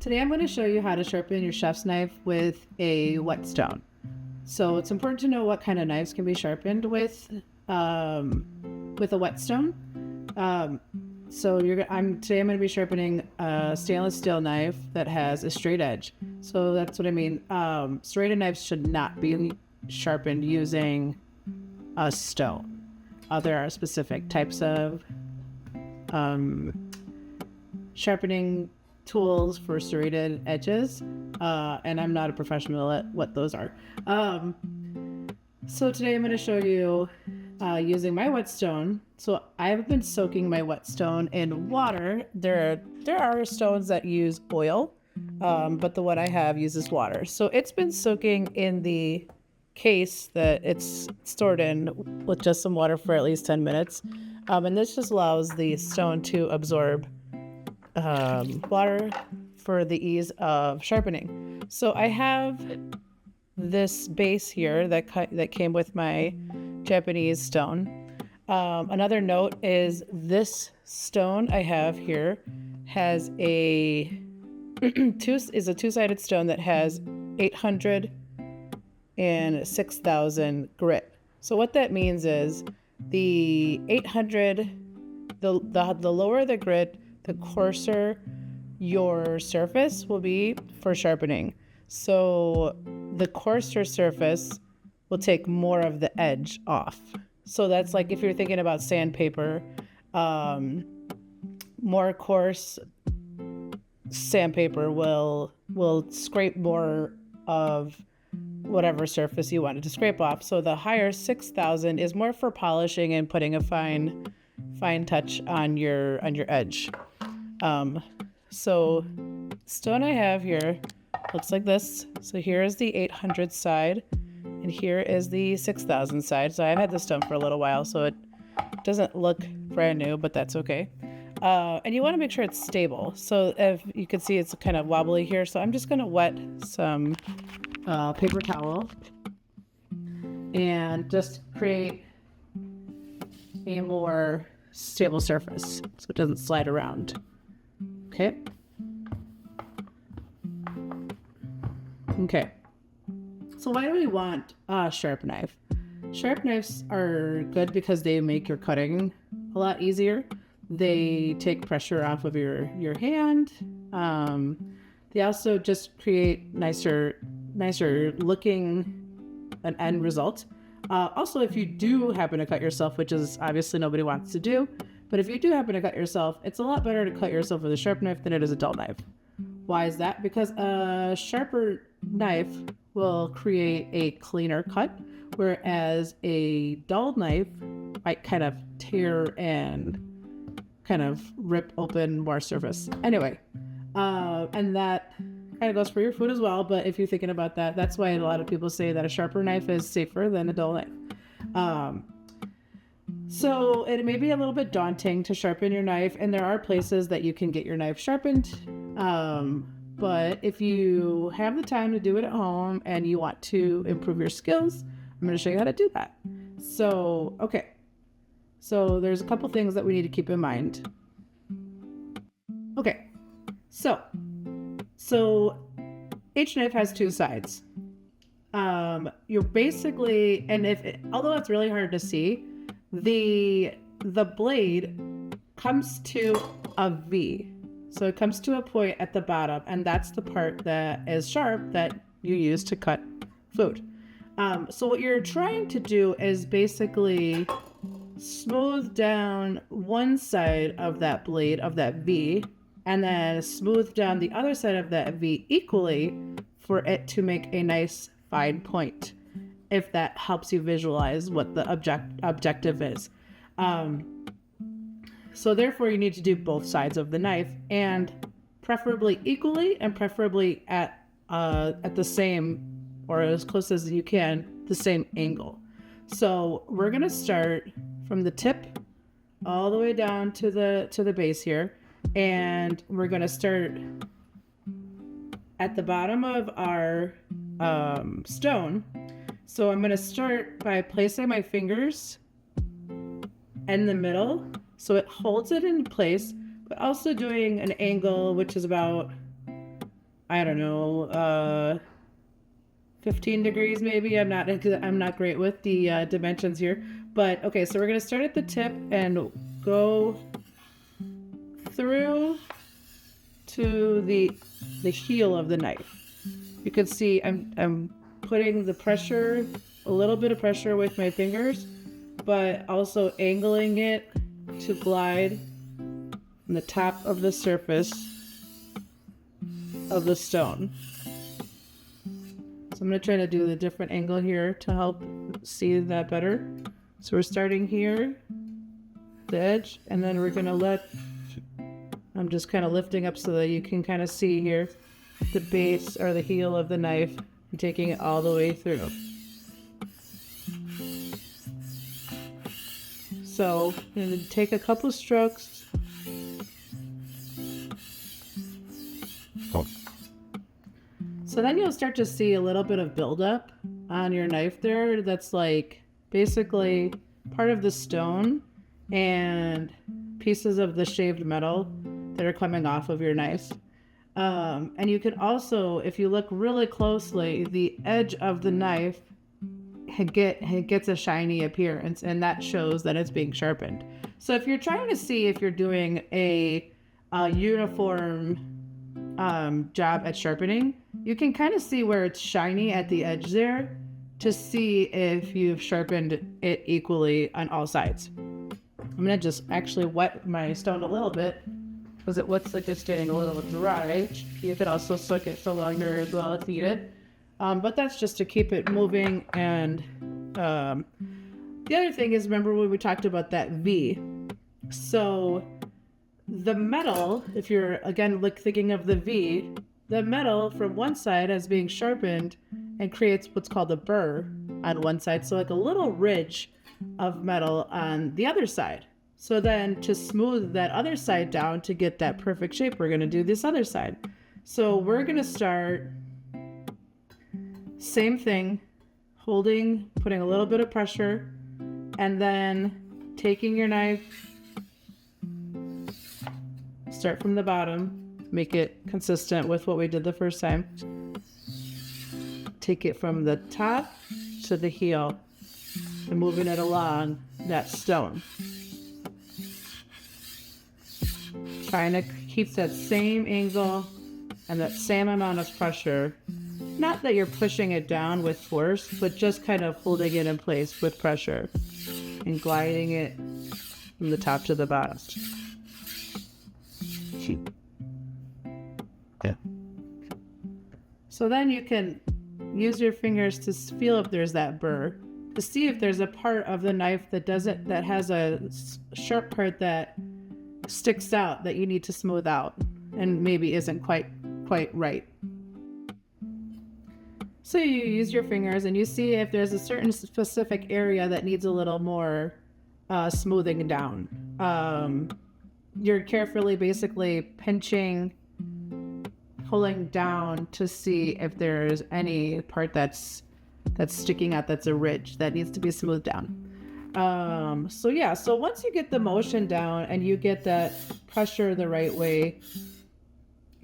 Today I'm going to show you how to sharpen your chef's knife with a whetstone. So it's important to know what kind of knives can be sharpened with a whetstone. Today I'm going to be sharpening a stainless steel knife that has a straight edge. So that's what I mean. Serrated knives should not be sharpened using a stone. There are specific types of sharpening tools for serrated edges, and I'm not a professional at what those are. So today I'm going to show you using my whetstone. So I've been soaking my whetstone in water. There are stones that use oil, but the one I have uses water. So it's been soaking in the case that it's stored in with just some water for at least 10 minutes. And this just allows the stone to absorb water for the ease of sharpening. So I have this base here that came with my Japanese stone. Another note is this stone I have here has a two-sided stone that has 800 and 6,000 grit. So what that means is the 800, the lower the grit, the coarser your surface will be for sharpening. So the coarser surface will take more of the edge off. So that's like if you're thinking about sandpaper, more coarse sandpaper will scrape more of whatever surface you wanted to scrape off. So the higher 6,000 is more for polishing and putting a fine touch on your edge. So stone I have here looks like this. So here is the 800 side and here is the 6,000 side. So I've had this stone for a little while, so it doesn't look brand new, but that's okay. And you want to make sure it's stable. So if you can see, it's kind of wobbly here. So I'm just going to wet some paper towel and just create a more stable surface so it doesn't slide around. Okay. So why do we want a sharp knife? Sharp knives are good because they make your cutting a lot easier. They take pressure off of your hand. They also just create nicer looking an end result. Also, if you do happen to cut yourself, which is obviously nobody wants to do, but if you do happen to cut yourself, it's a lot better to cut yourself with a sharp knife than it is a dull knife. Why is that? Because a sharper knife will create a cleaner cut, whereas a dull knife might kind of tear and kind of rip open more surface. Anyway, and that kind of goes for your food as well, but if you're thinking about that, that's why a lot of people say that a sharper knife is safer than a dull knife. So it may be a little bit daunting to sharpen your knife, and there are places that you can get your knife sharpened. But if you have the time to do it at home and you want to improve your skills, I'm going to show you how to do that. So, okay. So there's a couple things that we need to keep in mind. Okay. So each knife has two sides. You're basically, although it's really hard to see, the blade comes to a V. So it comes to a point at the bottom, and that's the part that is sharp that you use to cut food. So what you're trying to do is basically smooth down one side of that blade of that V, and then smooth down the other side of that V equally for it to make a nice fine point, if that helps you visualize what the objective is. So therefore you need to do both sides of the knife, and preferably equally, and preferably at the same, or as close as you can, the same angle. So we're going to start from the tip all the way down to the base here, and we're going to start at the bottom of our stone. So I'm going to start by placing my fingers in the middle so it holds it in place, but also doing an angle which is about I don't know, 15 degrees maybe. I'm not great with the dimensions here. But okay, so we're gonna start at the tip and go through to the heel of the knife. You can see I'm putting the pressure, a little bit of pressure with my fingers, but also angling it to glide on the top of the surface of the stone. So I'm going to try to do the different angle here to help see that better. So we're starting here, the edge, and then we're going to I'm just kind of lifting up so that you can kind of see here the base or the heel of the knife and taking it all the way through. So I'm going to take a couple strokes. So then you'll start to see a little bit of buildup on your knife there. That's like basically part of the stone and pieces of the shaved metal that are coming off of your knife. And you can also, if you look really closely, the edge of the knife gets a shiny appearance, and that shows that it's being sharpened. So if you're trying to see if you're doing a uniform job at sharpening, you can kind of see where it's shiny at the edge there to see if you've sharpened it equally on all sides. I'm gonna just actually wet my stone a little bit because it looks like it's getting a little dry. You could also soak it for longer as well if needed. But that's just to keep it moving. And the other thing is, remember when we talked about that V? So the metal, if you're again thinking of the V, the metal from one side is being sharpened and creates what's called a burr on one side. So like a little ridge of metal on the other side. So then to smooth that other side down to get that perfect shape, we're going to do this other side. So we're going to start same thing, putting a little bit of pressure, and then taking your knife, start from the bottom, make it consistent with what we did the first time. Take it from the top to the heel and moving it along that stone. Trying to keep that same angle and that same amount of pressure. Not that you're pushing it down with force, but just kind of holding it in place with pressure and gliding it from the top to the bottom. Yeah. So then you can use your fingers to feel if there's that burr, to see if there's a part of the knife that has a sharp part that sticks out that you need to smooth out and maybe isn't quite right. So you use your fingers and you see if there's a certain specific area that needs a little more smoothing down. You're carefully basically pinching, pulling down to see if there's any part that's sticking out that's a ridge that needs to be smoothed down. So once you get the motion down and you get that pressure the right way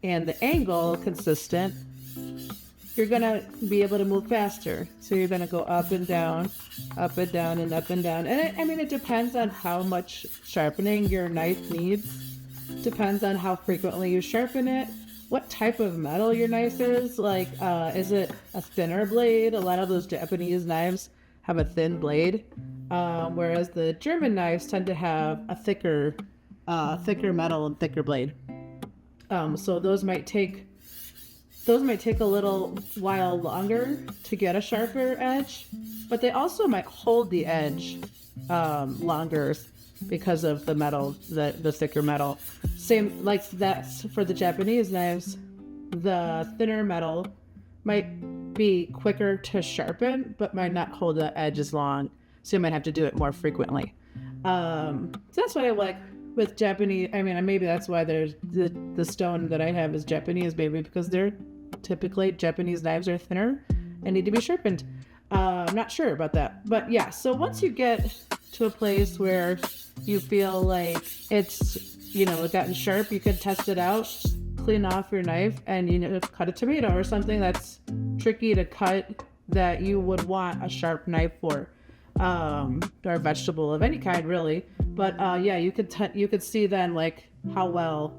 and the angle consistent, you're gonna be able to move faster. So you're gonna go up and down, up and down, and up and down. And it depends on how much sharpening your knife needs. Depends on how frequently you sharpen it, what type of metal your knife is. Like, is it a thinner blade? A lot of those Japanese knives have a thin blade, whereas the German knives tend to have a thicker metal and thicker blade. So those might take a little while longer to get a sharper edge, but they also might hold the edge longer because of the metal, the thicker metal. Same like that's for the Japanese knives. The thinner metal might be quicker to sharpen, but might not hold the edge as long. So you might have to do it more frequently. So that's what I like with Japanese. I mean, maybe that's why there's the stone that I have is Japanese, maybe because they're typically Japanese knives are thinner and need to be sharpened. I'm not sure about that, but yeah. So once you get to a place where you feel like it's, gotten sharp, you can test it out, clean off your knife and you cut a tomato or something that's tricky to cut that you would want a sharp knife for, or a vegetable of any kind really. But yeah, you could see then like how well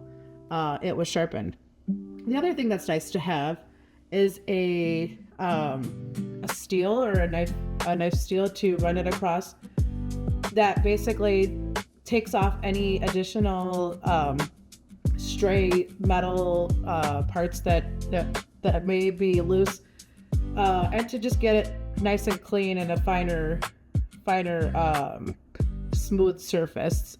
it was sharpened. The other thing that's nice to have is a steel or a knife steel to run it across, that basically takes off any additional stray metal parts that may be loose, and to just get it nice and clean and a finer smooth surface.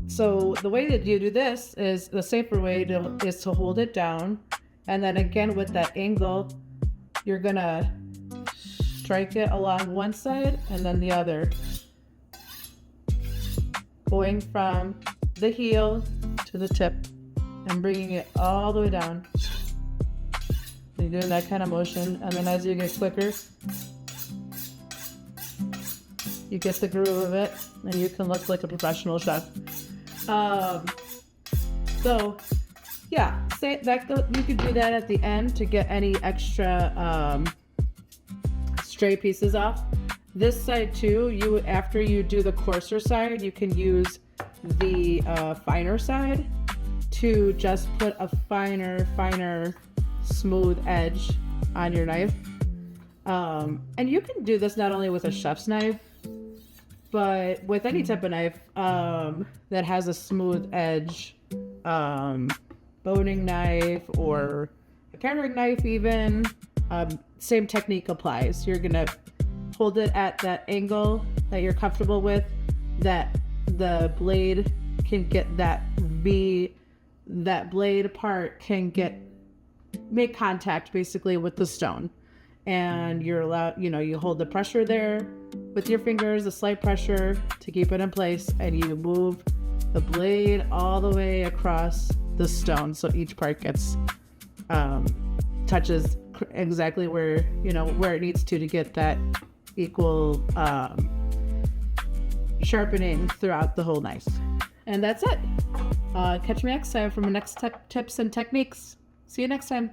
So the way that you do this is the safer way is to hold it down, and then again with that angle, you're gonna strike it along one side and then the other, going from the heel to the tip and bringing it all the way down. You're doing that kind of motion, and then as you get quicker, you get the groove of it, and you can look like a professional chef. So yeah, say that you could do that at the end to get any extra stray pieces off. This side too, after you do the coarser side, you can use the finer side to just put a finer smooth edge on your knife. And you can do this not only with a chef's knife, but with any type of knife that has a smooth edge, boning knife or a paring knife even, same technique applies. You're gonna hold it at that angle that you're comfortable with, that the blade can get that blade part can make contact basically with the stone, and you're allowed, you hold the pressure there with your fingers, a slight pressure to keep it in place, and you move the blade all the way across the stone so each part gets touches exactly where it needs to get that equal sharpening throughout the whole knife. And that's it. Catch me next time for my next tips and techniques. See you next time.